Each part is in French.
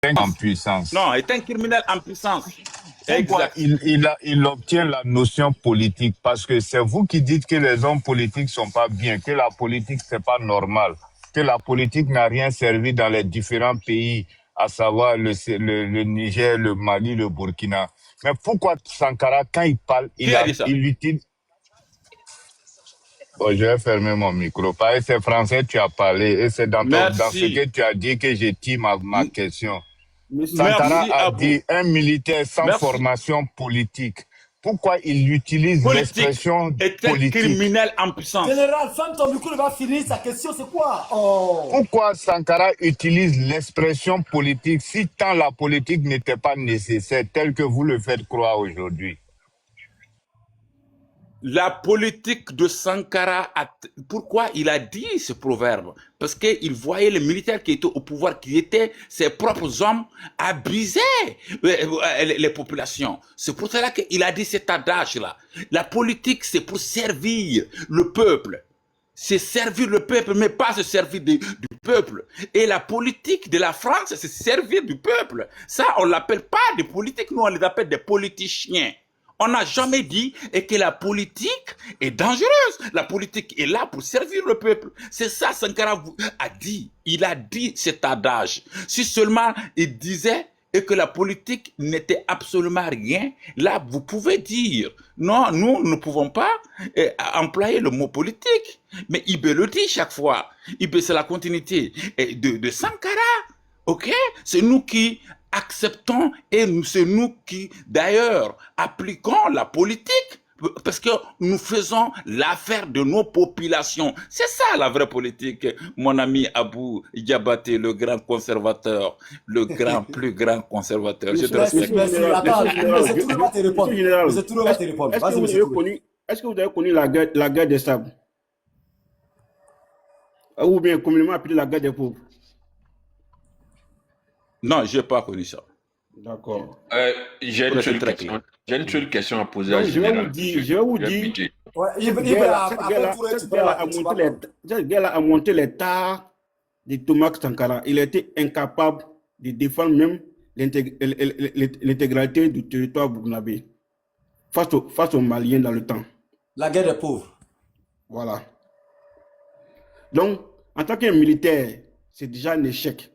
En puissance. Non, est un criminel en puissance. Pourquoi il obtient la notion politique? Parce que c'est vous qui dites que les hommes politiques sont pas bien, que la politique c'est pas normal, que la politique n'a rien servi dans les différents pays, à savoir le Niger, le Mali, le Burkina. Mais pourquoi Sankara, quand il parle, Qui a dit ça? il utilise... Bon, je vais fermer mon micro. Parce que c'est français, tu as parlé, et c'est dans ce que tu as dit que j'ai dit ma question. Sankara a dit un militaire sans formation politique. Pourquoi il utilise l'expression politique? Est un criminel en puissance. Général, ferme ton micro, il va finir sa question, c'est quoi? Pourquoi Sankara utilise l'expression politique si tant la politique n'était pas nécessaire, telle que vous le faites croire aujourd'hui? La politique de Sankara, pourquoi il a dit ce proverbe? Parce qu'il voyait les militaires qui étaient au pouvoir, qui étaient ses propres hommes, abuser les populations. C'est pour cela qu'il a dit cet adage-là. La politique, c'est pour servir le peuple. C'est servir le peuple, mais pas se servir du peuple. Et la politique de la France, c'est servir du peuple. Ça, on ne l'appelle pas des politiques, nous on les appelle des politiciens. On n'a jamais dit que la politique est dangereuse. La politique est là pour servir le peuple. C'est ça Sankara a dit. Il a dit cet adage. Si seulement il disait que la politique n'était absolument rien, là vous pouvez dire non, nous ne pouvons pas employer le mot politique. Mais Ibé le dit chaque fois. Ibé, c'est la continuité de Sankara. Ok? C'est nous qui acceptons et c'est nous qui, d'ailleurs, appliquons la politique parce que nous faisons l'affaire de nos populations. C'est ça la vraie politique, mon ami Abou Diabaté, le grand conservateur, le plus grand conservateur. Je te respecte. Merci. Attends, M. Touré va te répondre. M. Touré va te répondre. Est-ce que vous avez connu la guerre des sables? Ou bien communément appelée la guerre des pauvres? Non, je n'ai pas connu ça. D'accord. J'ai une seule question à poser à je vais vous dire. Cette guerre a monté les tares de Thomas Sankara. Il était incapable de défendre même l'intégralité du territoire burkinabé face aux Maliens dans le temps. La guerre des pauvres. Voilà. Donc, en tant qu'un militaire, c'est déjà un échec.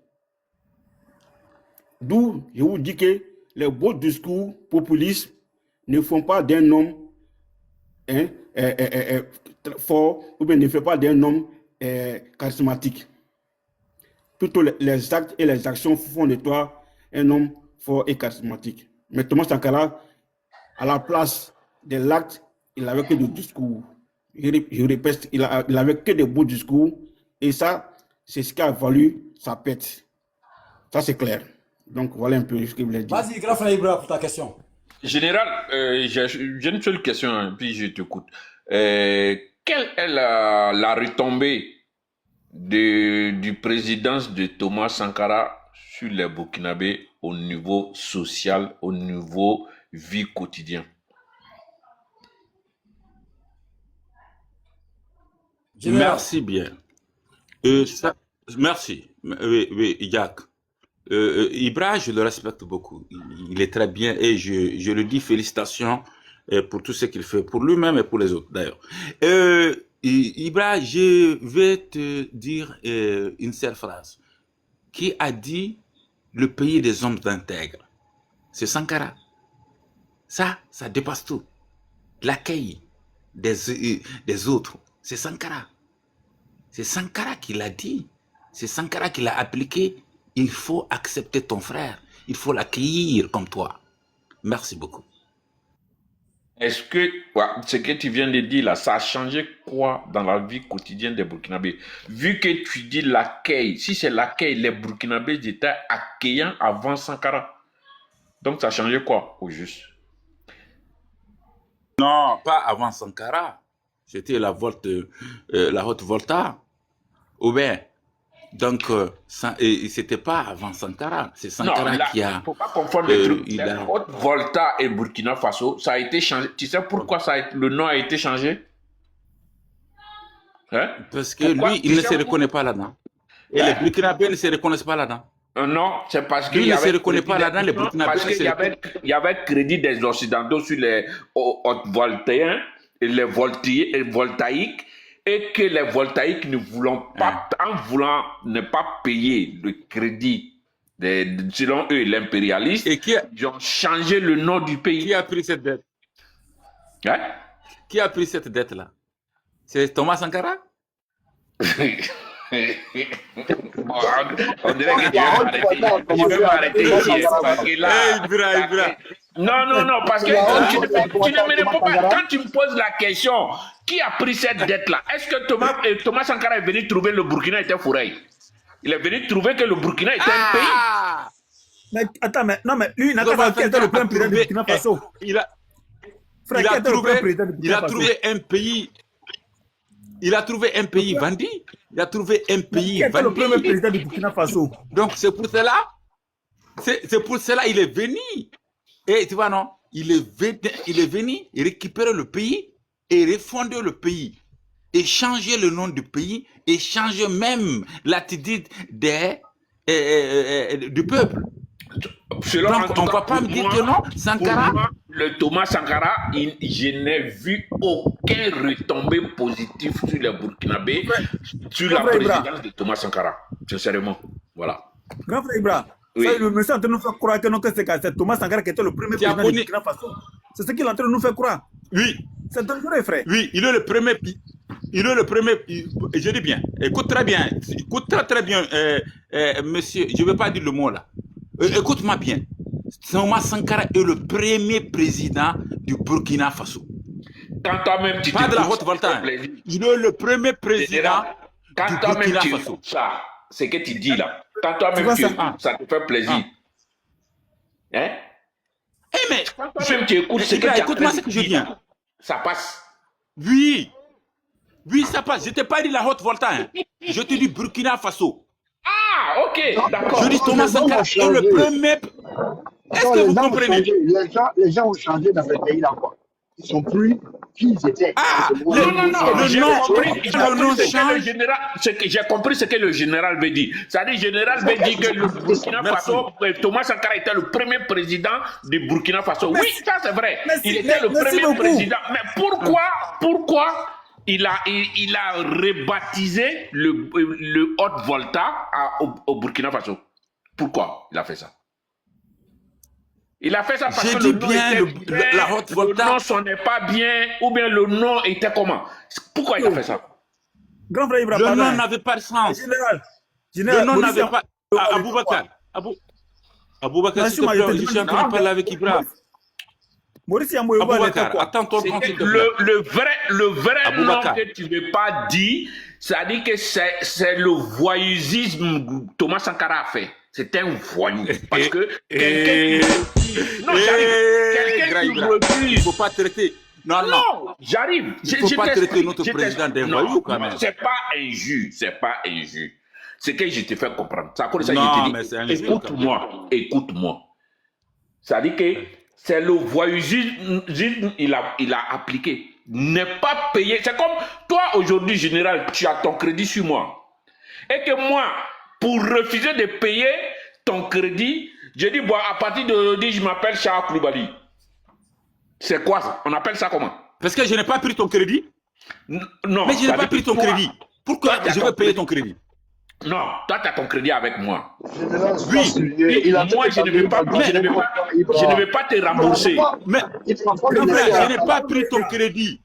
D'où je vous dis que les beaux discours populistes ne font pas d'un homme fort ou bien ne font pas d'un homme charismatique. Plutôt les actes et les actions font de toi un homme fort et charismatique. Mais Thomas Sankara, à la place de l'acte, il n'avait que des discours. Je répète, il n'avait que des beaux discours et ça, c'est ce qui a valu sa pète. Ça, c'est clair. Donc, voilà un peu ce que je voulais dire. Vas-y, Grand Frère Ibra, pour ta question. Général, j'ai une seule question, hein, puis je t'écoute. Quelle est la retombée du présidence de Thomas Sankara sur les Burkinabés au niveau social, au niveau vie quotidienne? Merci bien. Merci. Oui, Jack. Ibra, je le respecte beaucoup. Il est très bien et je le dis félicitations pour tout ce qu'il fait, pour lui-même et pour les autres d'ailleurs. Ibra, je vais te dire une seule phrase. Qui a dit le pays des hommes intègres? C'est Sankara. Ça dépasse tout. L'accueil des autres, c'est Sankara. C'est Sankara qui l'a dit. C'est Sankara qui l'a appliqué. Il faut accepter ton frère. Il faut l'accueillir comme toi. Merci beaucoup. Est-ce que ce que tu viens de dire là, ça a changé quoi dans la vie quotidienne des Burkinabés? Vu que tu dis l'accueil, si c'est l'accueil, les Burkinabés étaient accueillants avant Sankara. Donc ça a changé quoi au juste? Non, pas avant Sankara. C'était la haute Volta. Ou bien, donc, c'était pas avant Sankara. C'est Sankara qui a... Il ne faut pas confondre les trucs. La haute Volta et Burkina Faso, ça a été changé. Tu sais pourquoi le nom a été changé? Hein? Parce que lui, il ne se reconnaît pas là-dedans. Et les Burkinabés ne se reconnaissent pas là-dedans. Non, c'est parce qu'il Lui y ne se avait reconnaît pas là-dedans, les non, Burkinabés. parce qu'il y avait crédit des Occidentaux sur les voltaïens et les voltaïques, et que les voltaïques ne voulant pas, en voulant ne pas payer le crédit selon eux, l'impérialiste, Et ils ont changé le nom du pays. qui a pris cette dette? Hein? Qui a pris cette dette-là? C'est Thomas Sankara? Bon, on dirait que je vais m'arrêter ici. Parce que là, non, parce que tu ne me réponds pas. Quand tu me poses la question, qui a pris cette dette-là? Est-ce que Thomas Sankara est venu trouver le Burkina était fourré? Il est venu trouver que le Burkina était un pays. Mais attends, mais non, mais lui, il n'a pas été le premier président du Burkina Faso. Il a trouvé un pays. Il a trouvé un pays vendu. Il a trouvé un pays vendu. Le premier vendu. président du Burkina Faso. Donc c'est pour cela. C'est pour cela il est venu. Et tu vois non, il est venu récupérer le pays et refonder le pays et changer le nom du pays et changer même l'attitude du peuple. Selon, donc on ne va pas me dire que non, Sankara. Moi, le Thomas Sankara, je n'ai vu aucun retombée positive sur les Burkinabés, sur la présidence de Thomas Sankara, sincèrement. Voilà. Grand frère Ibra, oui. Le monsieur est en train de nous faire croire que c'est Thomas Sankara qui était le premier président du Burkina Faso. C'est ce qu'il est en train de nous faire croire. Oui. C'est dangereux, frère. Oui, il est le premier. Il est le premier. Je dis bien. Écoute très bien. Écoute très bien, monsieur. Je ne vais pas dire le mot là. Écoute-moi bien. Thomas Sankara est le premier président du Burkina Faso. Quand toi-même tu pas de la haute volta. Il est le premier président du Burkina Faso. Ça, c'est que tu dis là. Quand toi-même ça te fait plaisir. Hein? Mais quand toi-même tu écoutes ce que tu as écoute-moi ce que je dis. Ça passe. Oui. Oui, ça passe. Je ne t'ai pas dit la haute volta. Hein. Je te dis Burkina Faso. Ah, ok, d'accord. Je dis Thomas Sankara est le premier. Est-ce que vous comprenez? Les gens ont changé dans ce pays-là, quoi. Ils sont plus qui ils étaient. Ah, j'ai compris ce que le général veut dire. C'est-à-dire, le général veut dire que le Burkina Faso, Thomas Sankara était le premier président du Burkina Faso. Oui, ça c'est vrai. Il était le premier président. Mais pourquoi il a rebaptisé le Haute-Volta au Burkina Faso? Pourquoi il a fait ça? Il a fait ça parce que le nom était la Haute-Volta. Le nom sonnait pas bien, ou bien le nom était comment? Pourquoi il a fait ça? Grand frère Ibrahim, le nom n'avait pas de sens. Le nom n'avait pas... Aboubakar. Aboubakar, s'il te plaît, je suis en train de parler avec Ibrahim. Aboubakar, attends ton temps, s'il te plaît. Le vrai nom que tu ne veux pas dire, ça dit que c'est le voyeurisme que Thomas Sankara a fait. C'est un voyou. Parce que quelqu'un qui refuse. Il ne faut pas traiter. Non, j'arrive. Il ne faut pas traiter notre président d'un voyou quand même. C'est pas injuste. C'est pas injuste. C'est que je te fais comprendre. Ça, ça, non, écoute-moi. Ça dit que c'est le voyeurisme il a appliqué. Ne pas payer. C'est comme toi aujourd'hui, général, tu as ton crédit sur moi. Et que moi, pour refuser de payer ton crédit, je dis, bon, à partir d'aujourd'hui, je m'appelle Charles Koulibaly. C'est quoi ça? On appelle ça comment? Parce que je n'ai pas pris ton crédit. Non. Mais je n'ai pas pris ton crédit. Pourquoi je vais payer ton crédit? Non, toi, tu as ton crédit avec moi. Oui. Moi, je ne vais pas te rembourser. Mais je n'ai pas pris ton crédit.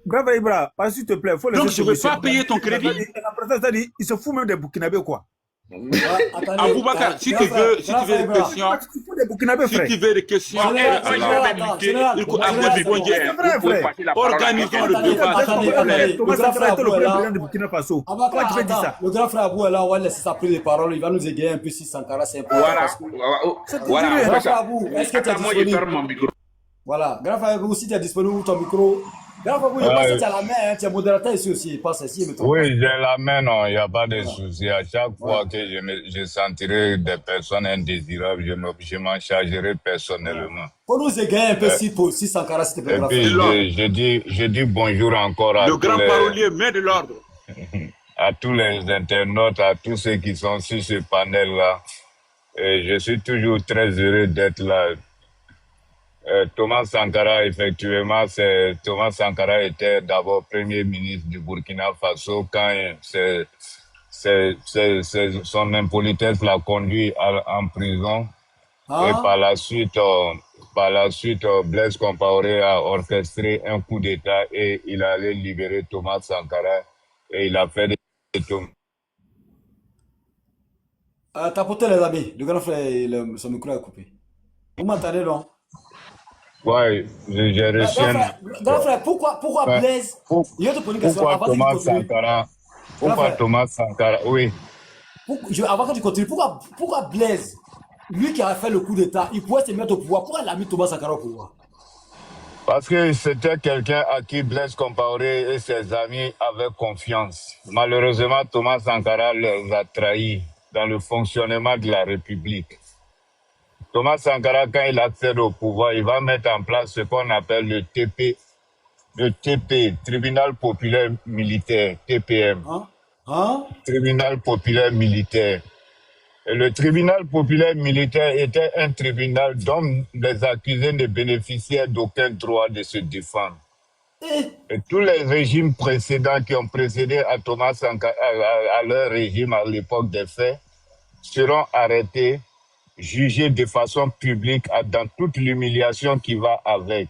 Bravo Ibra, s'il te plaît, faut donc je ne veux pas payer ton crédit. Il se fout même des Burkinabés, quoi. Aboubakar, si tu veux des questions, organisons le débat. Le grand frère Abou, là, on va laisser ça prendre les paroles, il va nous égayer un peu si Sankara, c'est un peu. Voilà. Grand frère Abou, est-ce que tu es disponible? Voilà, grand frère Abou, si tu es disponible, ton micro. Grand frère Abou, je pense que tu as la main, tu es modérateur ici aussi, passe ici. Oui, j'ai la main, non, il n'y a pas de souci. À chaque fois que je sentirai des personnes indésirables, je m'en chargerai personnellement. Pour nous égayer un peu si Sankara, s'il te plaît. Et puis, je dis bonjour encore à le grand parolier, met de l'ordre. À tous les internautes, à tous ceux qui sont sur ce panel-là. Et je suis toujours très heureux d'être là. Thomas Sankara, effectivement, Thomas Sankara était d'abord Premier ministre du Burkina Faso quand son impolitesse l'a conduit en prison. Et Hein? par la suite, Blaise Compaoré a orchestré un coup d'État et il allait libérer Thomas Sankara et il a fait des... Tapotez les amis. Le grand frère, son micro est coupé. Vous m'entendez, non? Ouais, j'ai reçu Grand frère, pourquoi Ouais. Blaise? Je vais te poser une question Pourquoi avant que tu Thomas continues. Sankara? Grand Pourquoi frère, Thomas Sankara? Oui. avant que tu continues, pourquoi Blaise, lui qui a fait le coup d'État, il pouvait se mettre au pouvoir? Pourquoi il a mis Thomas Sankara au pouvoir? Parce que c'était quelqu'un à qui Blaise Compaoré et ses amis avaient confiance. Malheureusement, Thomas Sankara les a trahis dans le fonctionnement de la République. Thomas Sankara, quand il accède au pouvoir, il va mettre en place ce qu'on appelle le TP, Tribunal Populaire Militaire, TPM. Tribunal Populaire Militaire. Et le tribunal populaire militaire était un tribunal dont les accusés ne bénéficiaient d'aucun droit de se défendre. Et tous les régimes précédents qui ont précédé à Thomas Sankara, à leur régime à l'époque des faits, seront arrêtés, jugés de façon publique dans toute l'humiliation qui va avec.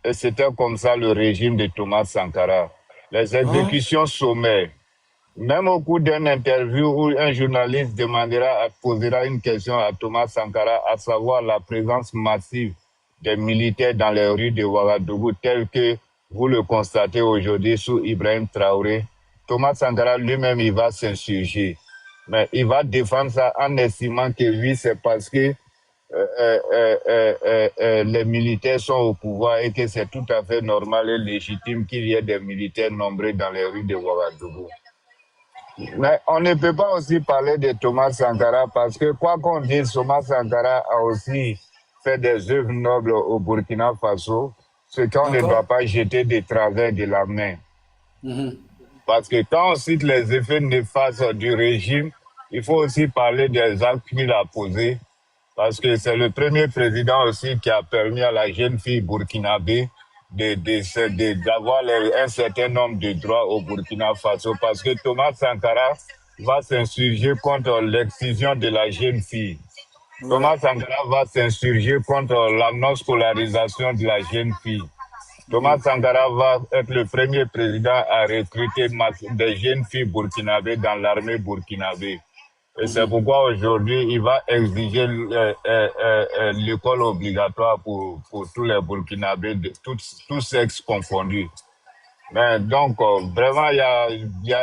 Et c'était comme ça le régime de Thomas Sankara. Les exécutions sommaires. Même au cours d'une interview où un journaliste posera une question à Thomas Sankara, à savoir la présence massive des militaires dans les rues de Ouagadougou, tel que vous le constatez aujourd'hui sous Ibrahim Traoré, Thomas Sankara lui-même, il va s'insurger. Mais il va défendre ça en estimant que oui, c'est parce que les militaires sont au pouvoir et que c'est tout à fait normal et légitime qu'il y ait des militaires nombreux dans les rues de Ouagadougou. Mais on ne peut pas aussi parler de Thomas Sankara parce que quoi qu'on dise, Thomas Sankara a aussi fait des œuvres nobles au Burkina Faso, ce qu'on ne doit pas jeter de travers de la main. Parce que quand on cite les effets néfastes du régime, il faut aussi parler des actes qu'il a posés. Parce que c'est le premier président aussi qui a permis à la jeune fille burkinabé d'avoir un certain nombre de droits au Burkina Faso. Parce que Thomas Sankara va s'insurger contre l'excision de la jeune fille. Thomas Sankara va s'insurger contre la non-scolarisation de la jeune fille. Thomas Sankara va être le premier président à recruter des jeunes filles burkinabées dans l'armée burkinabé. Et c'est pourquoi aujourd'hui, il va exiger l'école obligatoire pour tous les Burkinabés, tous sexes confondus. Mais donc, vraiment,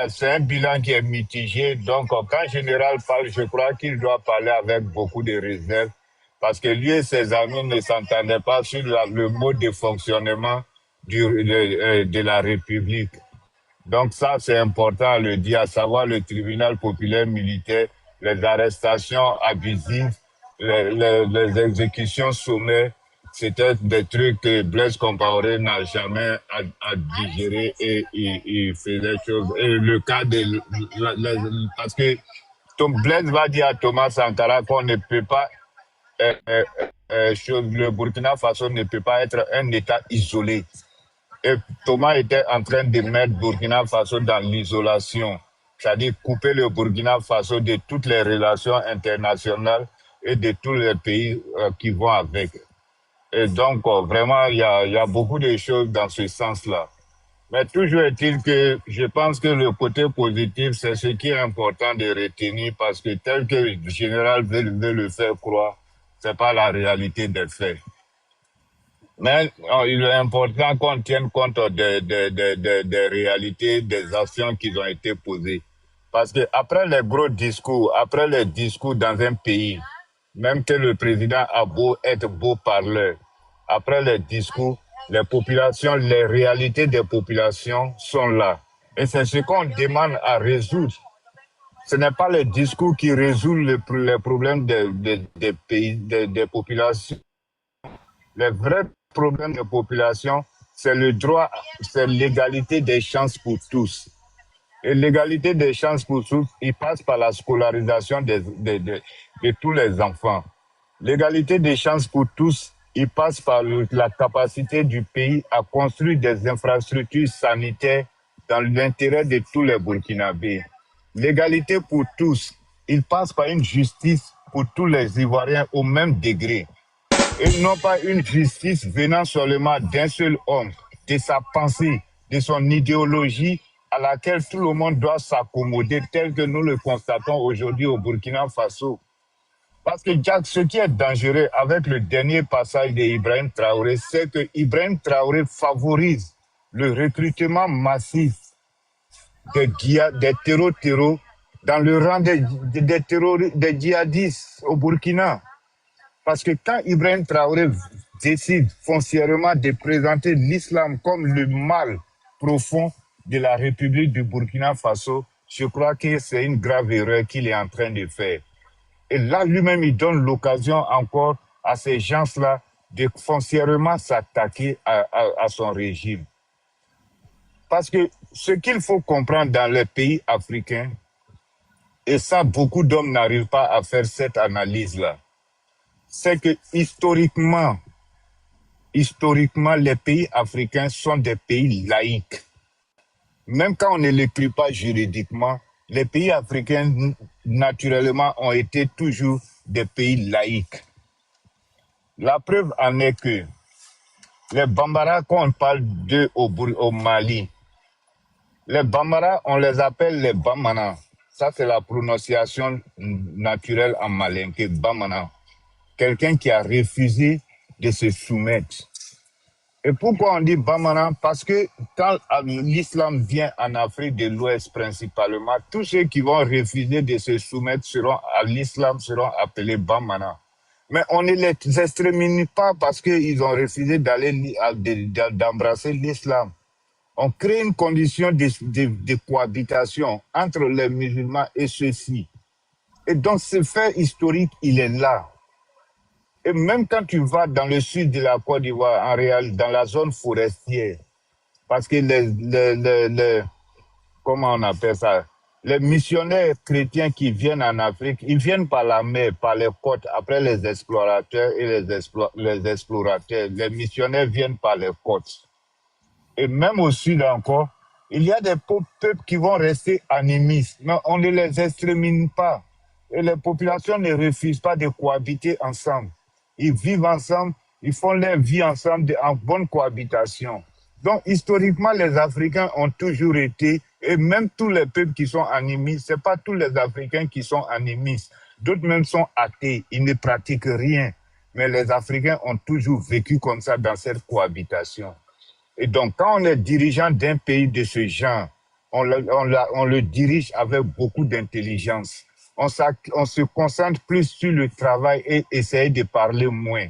c'est un bilan qui est mitigé. Donc, quand Général parle, je crois qu'il doit parler avec beaucoup de réserve parce que lui et ses amis ne s'entendaient pas sur le mode de fonctionnement de la République. Donc ça, c'est important à le dire, à savoir le tribunal populaire militaire, les arrestations abusives, les exécutions sommaires, c'était des trucs que Blaise Compaoré n'a jamais à digérer et il faisait choses. Et le cas de... parce que Blaise va dire à Thomas Sankara qu'on ne peut pas... le Burkina Faso ne peut pas être un État isolé. Et Thomas était en train de mettre Burkina Faso dans l'isolation, c'est-à-dire couper le Burkina Faso de toutes les relations internationales et de tous les pays qui vont avec. Et donc, vraiment, il y a beaucoup de choses dans ce sens-là. Mais toujours est-il que je pense que le côté positif, c'est ce qui est important de retenir parce que tel que le général veut le faire croire, c'est pas la réalité des faits. Mais il est important qu'on tienne compte des réalités, des actions qui ont été posées. Parce que après les gros discours, après les discours dans un pays, même que le président a beau être beau parleur, après les discours, les populations, les réalités des populations sont là. Et c'est ce qu'on demande à résoudre. Ce n'est pas les discours qui résolvent les problèmes des pays, des populations. Les vrais problèmes de population, c'est le droit, c'est l'égalité des chances pour tous. Et l'égalité des chances pour tous, il passe par la scolarisation de tous les enfants. L'égalité des chances pour tous, il passe par la capacité du pays à construire des infrastructures sanitaires dans l'intérêt de tous les Burkinabés. L'égalité pour tous, il passe par une justice pour tous les Ivoiriens au même degré. Et non pas une justice venant seulement d'un seul homme, de sa pensée, de son idéologie à laquelle tout le monde doit s'accommoder tel que nous le constatons aujourd'hui au Burkina Faso. Parce que Jack, ce qui est dangereux avec le dernier passage d'Ibrahim Traoré, c'est que Ibrahim Traoré favorise le recrutement massif des terreaux dans le rang des djihadistes au Burkina. Parce que quand Ibrahim Traoré décide foncièrement de présenter l'islam comme le mal profond de la République du Burkina Faso, je crois que c'est une grave erreur qu'il est en train de faire. Et là, lui-même, il donne l'occasion encore à ces gens-là de foncièrement s'attaquer à son régime. Parce que ce qu'il faut comprendre dans les pays africains, et ça, beaucoup d'hommes n'arrivent pas à faire cette analyse-là, c'est que historiquement, les pays africains sont des pays laïques. Même quand on ne l'écrit pas juridiquement, les pays africains, naturellement, ont été toujours des pays laïques. La preuve en est que les Bambara, quand on parle d'eux au Mali, les Bambara, on les appelle les Bamana. Ça, c'est la prononciation naturelle en malinké, Bamana. Quelqu'un qui a refusé de se soumettre. Et pourquoi on dit Bamana? Parce que quand l'islam vient en Afrique de l'Ouest principalement, tous ceux qui vont refuser de se soumettre à l'islam seront appelés Bamana. Mais on ne les extermine pas parce qu'ils ont refusé d'embrasser l'islam. On crée une condition de cohabitation entre les musulmans et ceux-ci. Et donc ce fait historique, il est là. Et même quand tu vas dans le sud de la Côte d'Ivoire, en réalité, dans la zone forestière, parce que comment on appelle ça? Les missionnaires chrétiens qui viennent en Afrique, ils viennent par la mer, par les côtes, après les explorateurs et les explorateurs. Les missionnaires viennent par les côtes. Et même au sud encore, il y a des peuples qui vont rester animistes, mais on ne les extermine pas. Et les populations ne refusent pas de cohabiter ensemble. Ils vivent ensemble, ils font leur vie ensemble en bonne cohabitation. Donc, historiquement, les Africains ont toujours été, et même tous les peuples qui sont animistes, ce n'est pas tous les Africains qui sont animistes. D'autres même sont athées, ils ne pratiquent rien. Mais les Africains ont toujours vécu comme ça dans cette cohabitation. Et donc, quand on est dirigeant d'un pays de ce genre, on le dirige avec beaucoup d'intelligence. On se concentre plus sur le travail et essayer de parler moins.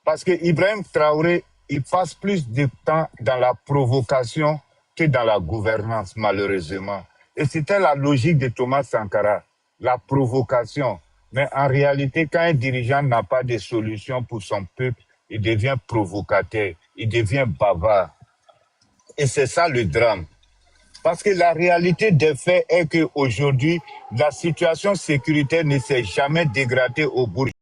Parce que Ibrahim Traoré, il passe plus de temps dans la provocation que dans la gouvernance, malheureusement. Et c'était la logique de Thomas Sankara, la provocation. Mais en réalité, quand un dirigeant n'a pas de solution pour son peuple, il devient provocateur, il devient bavard. Et c'est ça le drame. Parce que la réalité des faits est qu'aujourd'hui, la situation sécuritaire ne s'est jamais dégradée au Burkina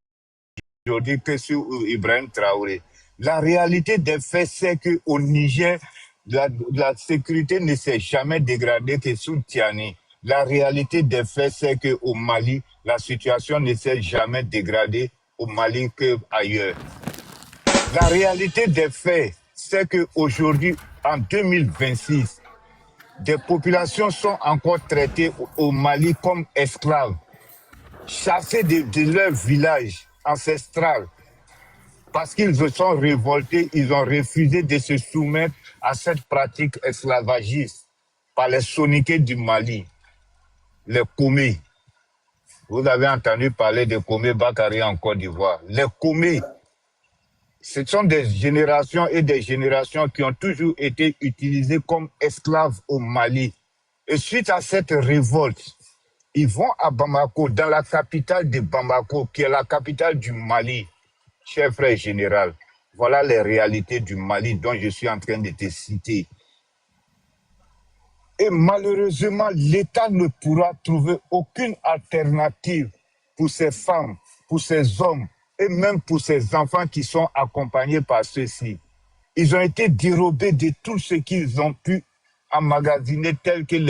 aujourd'hui que sur Ibrahim Traoré. La réalité des faits, c'est qu'au Niger, la sécurité ne s'est jamais dégradée que sous Tiani. La réalité des faits, c'est qu'au Mali, la situation ne s'est jamais dégradée au Mali qu'ailleurs. La réalité des faits, c'est qu'aujourd'hui, en 2026, des populations sont encore traitées au Mali comme esclaves, chassées de leur village ancestral, parce qu'ils se sont révoltés, ils ont refusé de se soumettre à cette pratique esclavagiste par les soniqués du Mali, les Komé. Vous avez entendu parler de Komé Bakari en Côte d'Ivoire. Les Komé, ce sont des générations et des générations qui ont toujours été utilisées comme esclaves au Mali. Et suite à cette révolte, ils vont à Bamako, dans la capitale de Bamako, qui est la capitale du Mali. Cher frère général, voilà les réalités du Mali dont je suis en train de te citer. Et malheureusement, l'État ne pourra trouver aucune alternative pour ces femmes, pour ces hommes et même pour ces enfants qui sont accompagnés par ceux-ci. Ils ont été dérobés de tout ce qu'ils ont pu emmagasiner tel que les